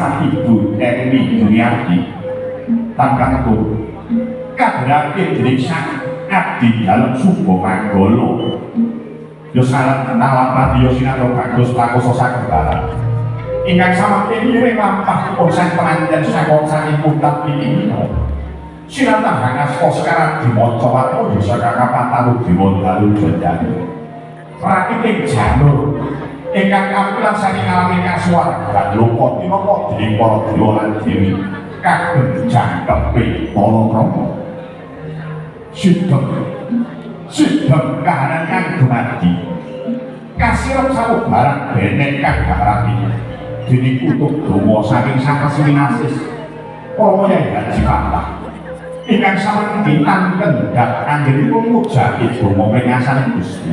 sang ibu Emi Duniarti tangkang tur kadrake dening sang abdi dalem Suba Manggala ya salah nalapati ya sinatro bagus pakoso sakembaran ingkang samangke miring lampahipun sang penganten saking saking putat ini sinatang hangasto sekarang dimaca warta ya saka kapataru dewa dalu jendani rakiting janur ingkang kampilan saking alami kasuwargan lupa tinapa dening para dewa lan dewi kagem jangkepe para krama sidheng kahanan kang dumadi kasirep samubarang benek kang garami dening utuh dawa saking Sang Swinasis Rama Hyang Haji Fatah ingkang sampun ditangkendhak anggenipun mujaki dharma pengasaning Gusti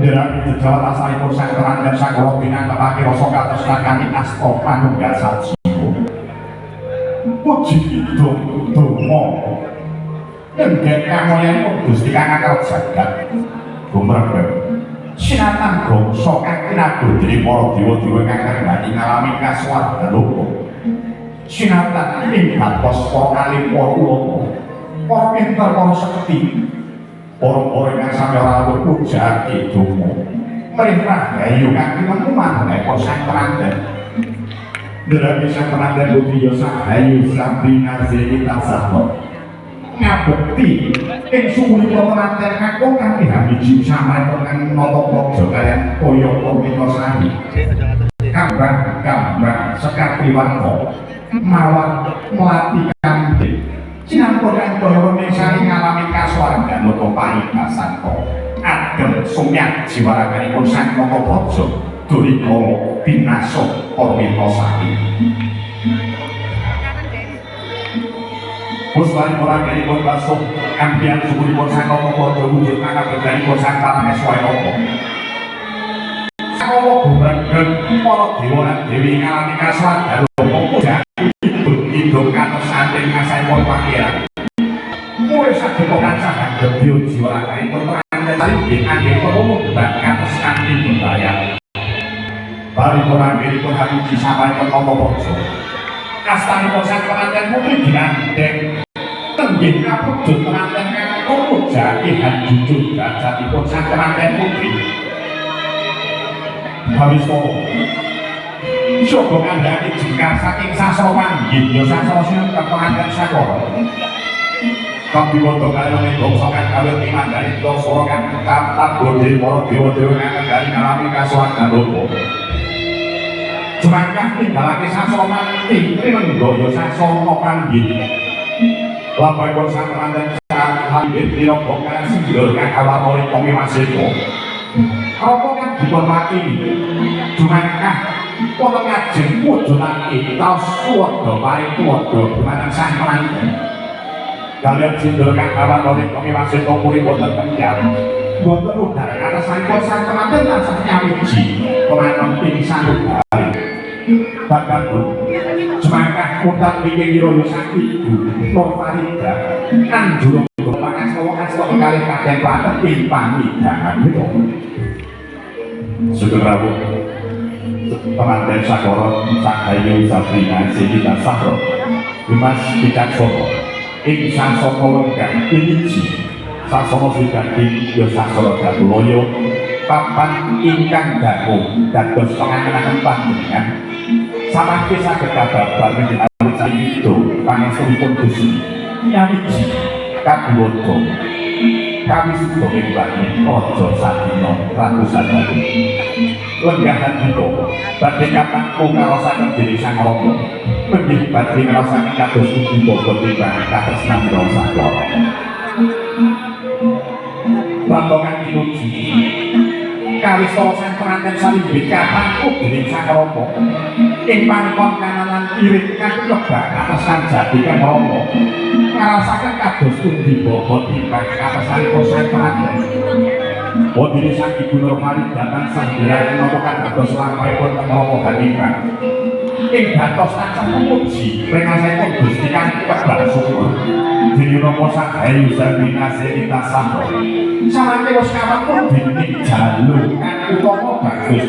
nderek Jawa tasalipun sang Rangga Sakala pinanggepake rasa katresnakane asta panunggal sajiwa puji kidung donga ngendhek kamulyanipun Gusti kang akal jagat gumrebeg sinatan gongsa kang kinabur dening para dewa-dewa kang ngrembani ngalami kasuwargan lupa sinatan ing batos para alim para ulama para pinter para sekti para kang sami ora pujake donga mrih rahayu kang tineman nek sang penganten nderek sang penganten budya sahayu sambi ngasih tasawuf ngabekti ing sukunipun penganten kakung kanthi hamiji samarepun kang nata praja kaliyan kaya pamita sami kambang sekatriwarta mawon mlati kanthi sinampa kang kaya mengsani ngalami kasuwargan utawa paribasan agem sumyak jiwaraganipun sang nata praja durikala binasa pamita sami Puswani orang dari pun basuh kampian suku pun sang komo kodo wujud angkat bergani pun sang karang eswai komo sang komo bumergen para dewa dan dewi ngalami kasuat dalu komo jati hidup katos santing ngasai pun pakiran mulai sakit kokan sahan debiu jiwa rakai pun terangkan tali angin komo dan katos santing membayar bari orang dari pun habiji sampai pun komo bojo kastani pun sang pengantin mungkin dinandeng tenggih kapujut pengantin kang kumujaki jujur gajatipun sang pengantin putri Bawistara Sogo ngandhani jengkar saking sasra manggih ya sasra sing pengantin sakara kabiwata kalih bangsa kang kawit mimandani swara kang kathah bodhe para dewa-dewa kang ngendhani ngalami kasuwargan lupa Jumangkah tinggalake sasra manti rinengga ya sasra panggih Lapai pun sang pengantin hampir dirobok kalian singgul kang awal kami masih apa kan dipun mati jumangkah wonten ngajeng wujudake taos suwada paring tuwada dumateng sang pengantin kalian singgul kang awal kami masih puri wonten tenggal wonten udara atas sang pengantin tansah nyawiji pengantin pingsan udari bakal semangkah kutat bikin diroyo sakit Nur Farida kan jurung pakas kawang kali kakek paket timpani jangan gitu Sugeng Rawuh pengantin sakara Sahayu Sabrina Sinita Sahro Dimas Wicaksono ing sasana lengkap piniji sasana sugandi ya sasana Datuloyo papan ingkang dangu dados pangantenaken panjenengan samangke saged kababar menawi itu pangestunipun Gusti nyawiji kabiwata kawisuda ing batin raja Sadina Ratu Sadari lenggahan kita badhe kapangku ngarosaken dening Sang Rama menggih badhe ngarosaken kados ugi bobot timbang katresnan rasa kala Bambang tinuju kawistara sang pengantin salimbit kapangku dening Sang Rama ing pangkon kanan kiri kang nyoba atasan jati kang Rama ngarasaken kados pundi bobot timbang atasanipun sang pengantin Wadini sang Ibu Nur Farida tansah dirayani napa kados lampahipun Rama Hanifah ing dados tansah memuji pringasanipun Gusti kang kebal syukur dening Rama Sahayu Sabrina Sinita Sahro samangke wis kawangun dening jalur kang utama bagus